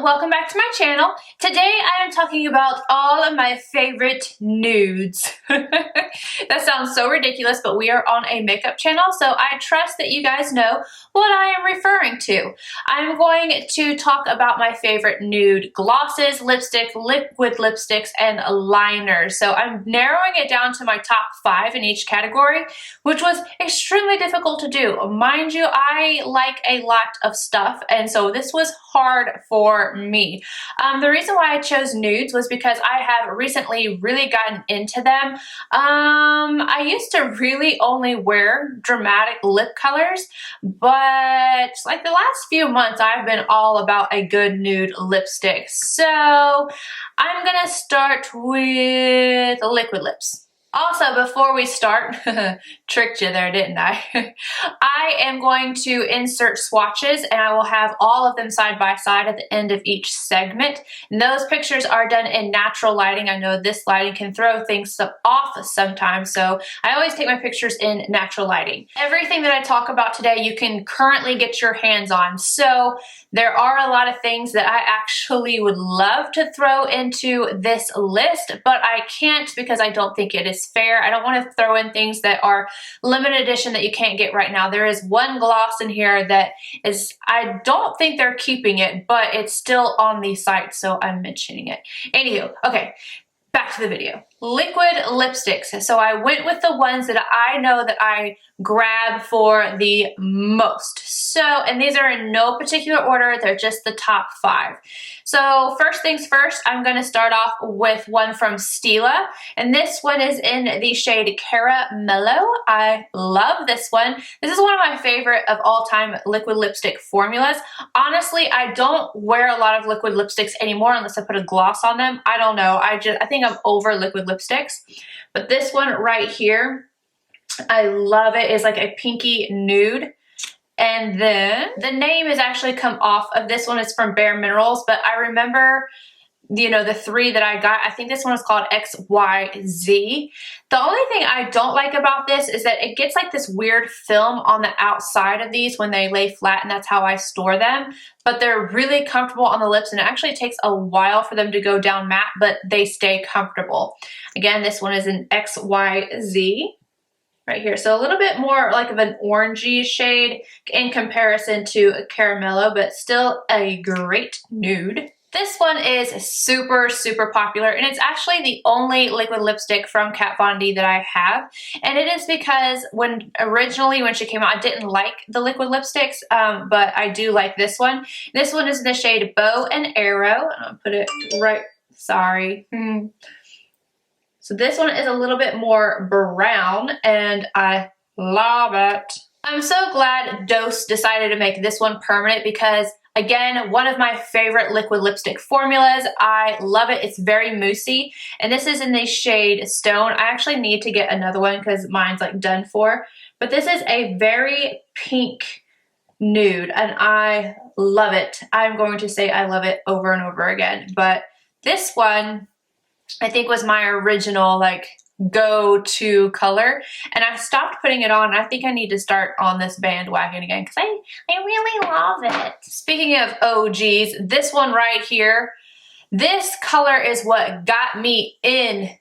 welcome back to my channel. Today I am talking about all of my favorite nudes. That sounds so ridiculous, but we are on a makeup channel, so I trust that you guys know what I am referring to. I'm going to talk about my favorite nude glosses, lipstick, liquid lipsticks, and liners. So I'm narrowing it down to my top 5 in each category, which was extremely difficult to do. Mind you, I like a lot of stuff, and so this was hard for me. The reason why I chose nudes was because I have recently really gotten into them. I used to really only wear dramatic lip colors, but like the last few months I've been all about a good nude lipstick. So I'm gonna start with liquid lips. Also, before we start, tricked you there, didn't I? I am going to insert swatches, and I will have all of them side by side at the end of each segment. And those pictures are done in natural lighting. I know this lighting can throw things off sometimes, so I always take my pictures in natural lighting. Everything that I talk about today, you can currently get your hands on. So there are a lot of things that I actually would love to throw into this list, but I can't because I don't think it is fair. I don't want to throw in things that are limited edition that you can't get right now. There is one gloss in here that is, I don't think they're keeping it, but it's still on the site, so I'm mentioning it. Anywho, okay, back to the video. Liquid lipsticks. So I went with the ones that I know that I grab for the most. So, and these are in no particular order, they're just the top 5. So first things first, I'm going to start off with one from Stilla, and this one is in the shade Caramello. I love this one. This is one of my favorite of all time liquid lipstick formulas. Honestly, I don't wear a lot of liquid lipsticks anymore unless I put a gloss on them. I don't know. I think I'm over liquid lipsticks, but this one right here, I love it. It's like a pinky nude. And then the name has actually come off of this one. It's from Bare Minerals, but I remember, you know, the 3 that I got, I think this one is called XYZ. The only thing I don't like about this is that it gets like this weird film on the outside of these when they lay flat, and that's how I store them. But they're really comfortable on the lips, and it actually takes a while for them to go down matte, but they stay comfortable. Again, this one is an XYZ. Right here. So a little bit more like of an orangey shade in comparison to a Caramello, but still a great nude. This one is super, super popular, and it's actually the only liquid lipstick from Kat Von D that I have. And it is because originally when she came out, I didn't like the liquid lipsticks, but I do like this one. This one is in the shade Bow and Arrow. I'll put it right, sorry. So this one is a little bit more brown, and I love it. I'm so glad Dose decided to make this one permanent because, again, one of my favorite liquid lipstick formulas. I love it. It's very moussey, and this is in the shade Stone. I actually need to get another one because mine's like done for, but this is a very pink nude, and I love it. I'm going to say I love it over and over again, but this one I think was my original like go-to color, and I stopped putting it on. I think I need to start on this bandwagon again because I really love it. Speaking of OGs, this one right here, this color is what got me in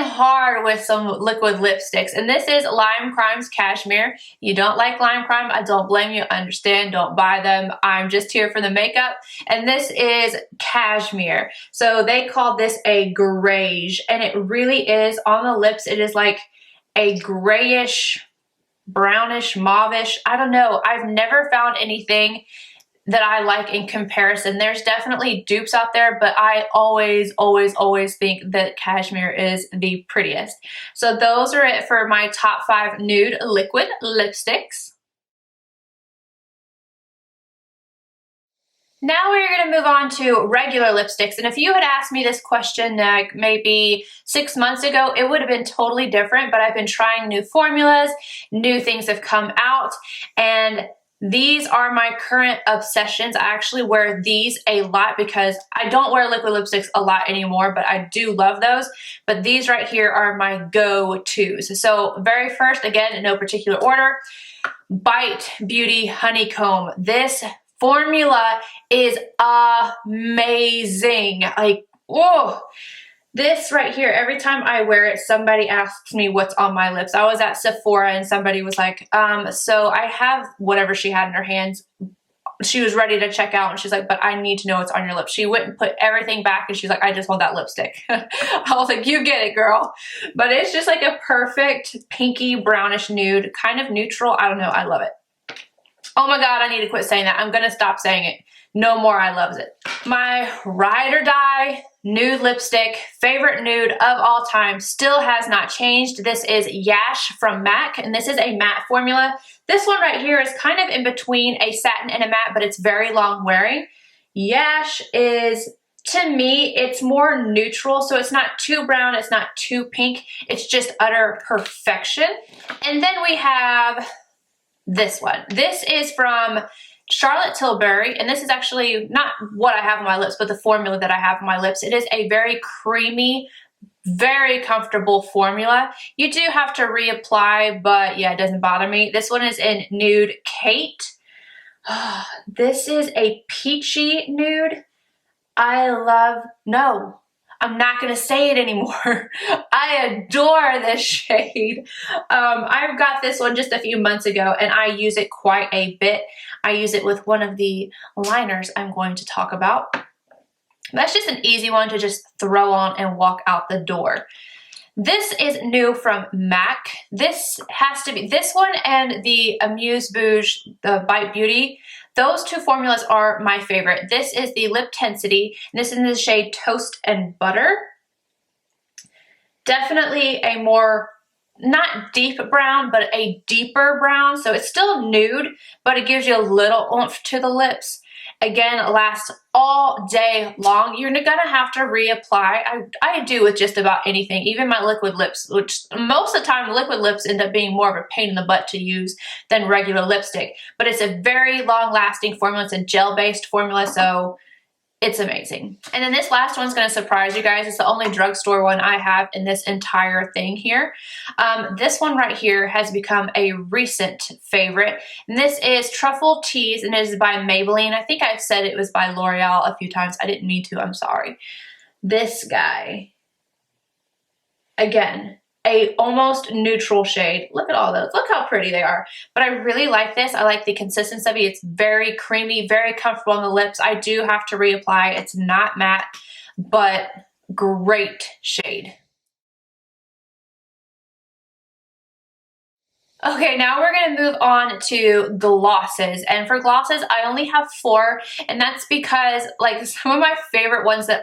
hard with some liquid lipsticks, and this is Limecrime Cashmere. You don't like Limecrime, I don't blame you. I understand, don't buy them. I'm just here for the makeup. And this is Cashmere. So they call this a grayish, and it really is on the lips. It is like a grayish, brownish, mauvish. I don't know. I've never found anything that I like in comparison. There's definitely dupes out there, but I always think that Cashmere is the prettiest. So those are it for my top 5 nude liquid lipsticks. Now we're going to move on to regular lipsticks, and if you had asked me this question like maybe 6 months ago, it would have been totally different, but I've been trying new formulas, new things have come out, and these are my current obsessions. I actually wear these a lot because I don't wear liquid lipsticks a lot anymore, but I do love those. But these right here are my go-tos. So very first, again, in no particular order, Bite Beauty Honeycomb. This formula is amazing. Like, whoa. This right here, every time I wear it, somebody asks me what's on my lips. I was at Sephora and somebody was like, so I have whatever she had in her hands. She was ready to check out and she's like, but I need to know what's on your lips. She went and put everything back and she's like, I just want that lipstick. I was like, you get it, girl. But it's just like a perfect pinky brownish nude, kind of neutral. I don't know. I love it. Oh my God, I need to quit saying that. I'm going to stop saying it. No more, I loves it. My ride or die nude lipstick, favorite nude of all time, still has not changed. This is Yash from MAC, and this is a matte formula. This one right here is kind of in between a satin and a matte, but it's very long wearing. Yash is, to me, it's more neutral, so it's not too brown, it's not too pink, it's just utter perfection. And then we have this one. This is from Charlotte Tilbury, and this is actually not what I have on my lips, but the formula that I have on my lips. It is a very creamy, very comfortable formula. You do have to reapply, but yeah, it doesn't bother me. This one is in Nude Kate. This is a peachy nude. No, I'm not going to say it anymore. I adore this shade. I got this one just a few months ago and I use it quite a bit. I use it with one of the liners I'm going to talk about. That's just an easy one to just throw on and walk out the door. This is new from MAC. This has to be, this one and the Amuse Bouche, the Bite Beauty, those two formulas are my favorite. This is the Lip Tensity, and this is in the shade Toast and Butter. Definitely a more, not deep brown, but a deeper brown. So it's still nude, but it gives you a little oomph to the lips. Again, lasts all day long. You're gonna have to reapply. I do with just about anything, even my liquid lips, which most of the time liquid lips end up being more of a pain in the butt to use than regular lipstick. But it's a very long-lasting formula. It's a gel-based formula, so it's amazing. And then this last one's gonna surprise you guys. It's the only drugstore one I have in this entire thing here. This one right here has become a recent favorite. And this is Truffle Tease, and it is by Maybelline. I think I've said it was by L'Oreal a few times. I didn't mean to, I'm sorry. This guy, again, a almost neutral shade. Look at all those. Look how pretty they are. But I really like this. I like the consistency of it. It's very creamy, very comfortable on the lips. I do have to reapply. It's not matte, but great shade. Okay, now we're going to move on to glosses. And for glosses, I only have 4, and that's because like some of my favorite ones that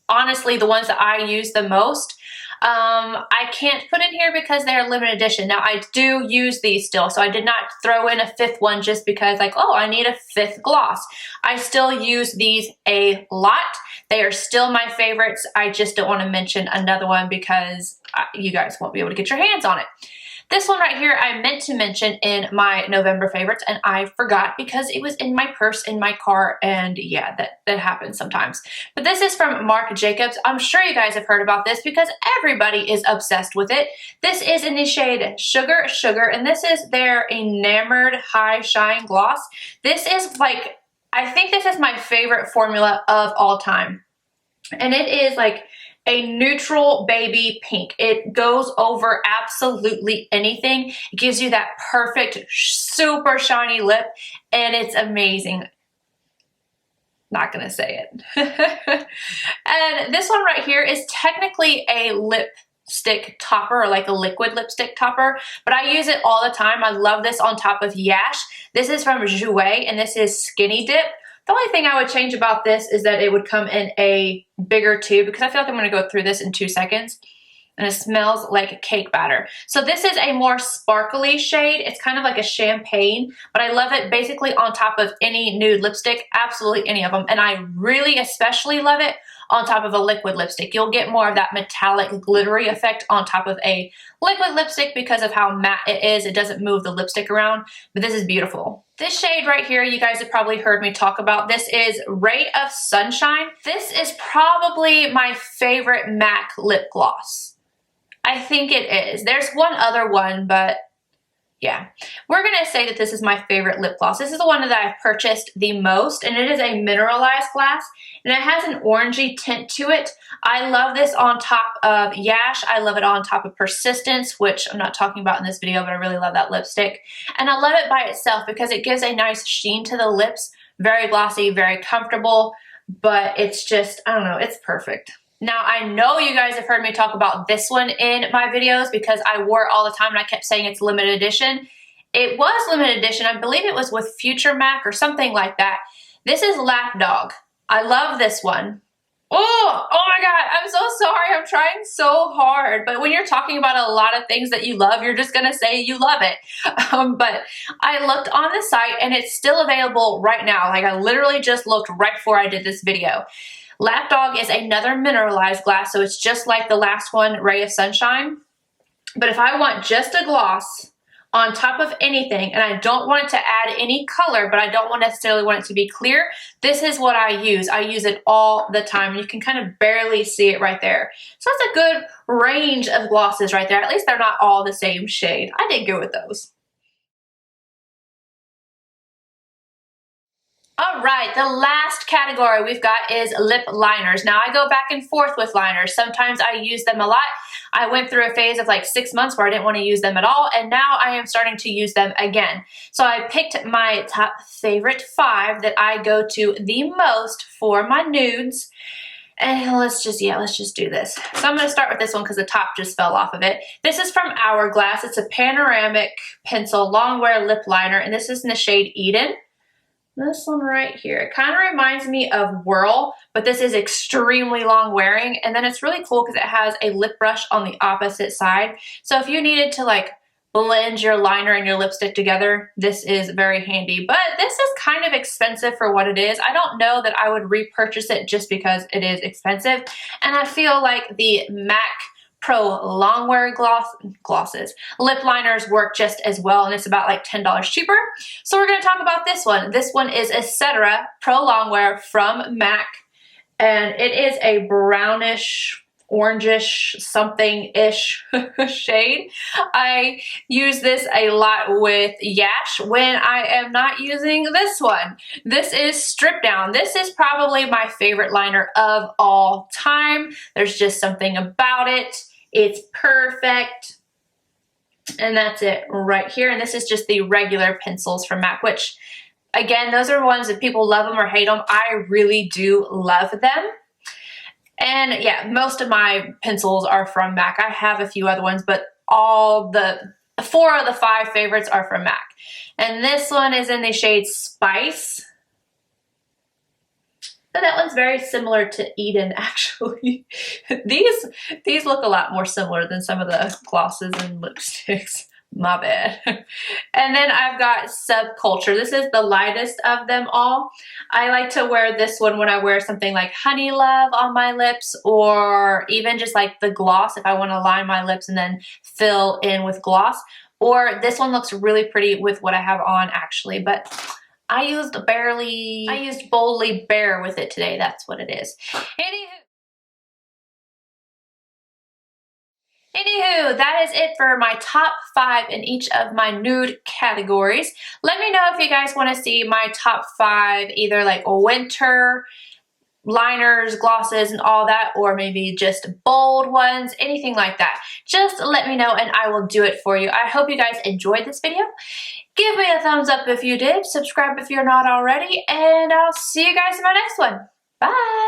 honestly, the ones that I use the most, I can't put in here because they're limited edition. Now I do use these still, so I did not throw in a 5th one just because like, oh, I need a 5th gloss. I still use these a lot. They are still my favorites. I just don't want to mention another one because you guys won't be able to get your hands on it. This one right here I meant to mention in my November favorites and I forgot because it was in my purse in my car, and yeah, that happens sometimes. But this is from Marc Jacobs. I'm sure you guys have heard about this because everybody is obsessed with it. This is in the shade Sugar Sugar, and this is their Enamored High Shine Gloss. This is like, I think this is my favorite formula of all time. And it is like a neutral baby pink. It goes over absolutely anything. It gives you that perfect, super shiny lip, and it's amazing. Not gonna say it. And this one right here is technically a lipstick topper, or like a liquid lipstick topper, but I use it all the time. I love this on top of Yash. This is from Jouer, and this is Skinny Dip. The only thing I would change about this is that it would come in a bigger tube, because I feel like I'm going to go through this in 2 seconds. And it smells like cake batter. So this is a more sparkly shade. It's kind of like a champagne, but I love it basically on top of any nude lipstick, absolutely any of them. And I really especially love it on top of a liquid lipstick. You'll get more of that metallic glittery effect on top of a liquid lipstick because of how matte it is. It doesn't move the lipstick around, but this is beautiful. This shade right here, you guys have probably heard me talk about. This is Ray of Sunshine. This is probably my favorite MAC lip gloss. I think it is. There's one other one, but Yeah, we're gonna say that this is my favorite lip gloss. This is the one that I've purchased the most, and it is a mineralized glass, and it has an orangey tint to it. I love this on top of Yash. I love it on top of Persistence, which I'm not talking about in this video, but I really love that lipstick. And I love it by itself because it gives a nice sheen to the lips. Very glossy, very comfortable, but it's just, I don't know, it's perfect. Now, I know you guys have heard me talk about this one in my videos because I wore it all the time and I kept saying it's limited edition. It was limited edition. I believe it was with Future Mac or something like that. This is Lapdog. I love this one. Oh my God, I'm so sorry. I'm trying so hard. But when you're talking about a lot of things that you love, you're just going to say you love it. But I looked on the site and it's still available right now. Like I literally just looked right before I did this video. Lapdog is another mineralized glass, so it's just like the last one, Ray of Sunshine. But if I want just a gloss on top of anything, and I don't want it to add any color, but I don't necessarily want it to be clear, this is what I use. I use it all the time. You can kind of barely see it right there. So that's a good range of glosses right there. At least they're not all the same shade. I did good with those. All right, the last category we've got is lip liners. Now, I go back and forth with liners. Sometimes I use them a lot. I went through a phase of like 6 months where I didn't want to use them at all, and now I am starting to use them again. So I picked my top favorite 5 that I go to the most for my nudes. And let's just do this. So I'm going to start with this one because the top just fell off of it. This is from Hourglass. It's a panoramic pencil longwear lip liner, and this is in the shade Eden. This one right here, it kind of reminds me of Whirl, but this is extremely long wearing, and then it's really cool because it has a lip brush on the opposite side. So if you needed to like blend your liner and your lipstick together, this is very handy. But this is kind of expensive for what it is. I don't know that I would repurchase it just because it is expensive, and I feel like the MAC Pro longwear glosses. Lip liners work just as well, and it's about like $10 cheaper. So we're going to talk about this one. This one is Etcetera Pro Longwear from MAC, and it is a brownish, orangish, something-ish shade. I use this a lot with Yash when I am not using this one. This is Stripdown. This is probably my favorite liner of all time. There's just something about it. It's perfect. And that's it right here. And this is just the regular pencils from MAC, which, again, those are ones that people love them or hate them. I really do love them. And yeah, most of my pencils are from MAC. I have a few other ones, but all the 4 of the 5 favorites are from MAC. And this one is in the shade Spice. So that one's very similar to Eden, actually. These look a lot more similar than some of the glosses and lipsticks. My bad. And then I've got Subculture. This is the lightest of them all. I like to wear this one when I wear something like Honey Love on my lips, or even just like the gloss if I want to line my lips and then fill in with gloss. Or this one looks really pretty with what I have on, actually, but I used Boldly Bare with it today. That's what it is. Anywho, that is it for my top 5 in each of my nude categories. Let me know if you guys want to see my top 5, either like winter liners, glosses, and all that, or maybe just bold ones, anything like that. Just let me know and I will do it for you. I hope you guys enjoyed this video. Give me a thumbs up if you did, subscribe if you're not already, and I'll see you guys in my next one. Bye!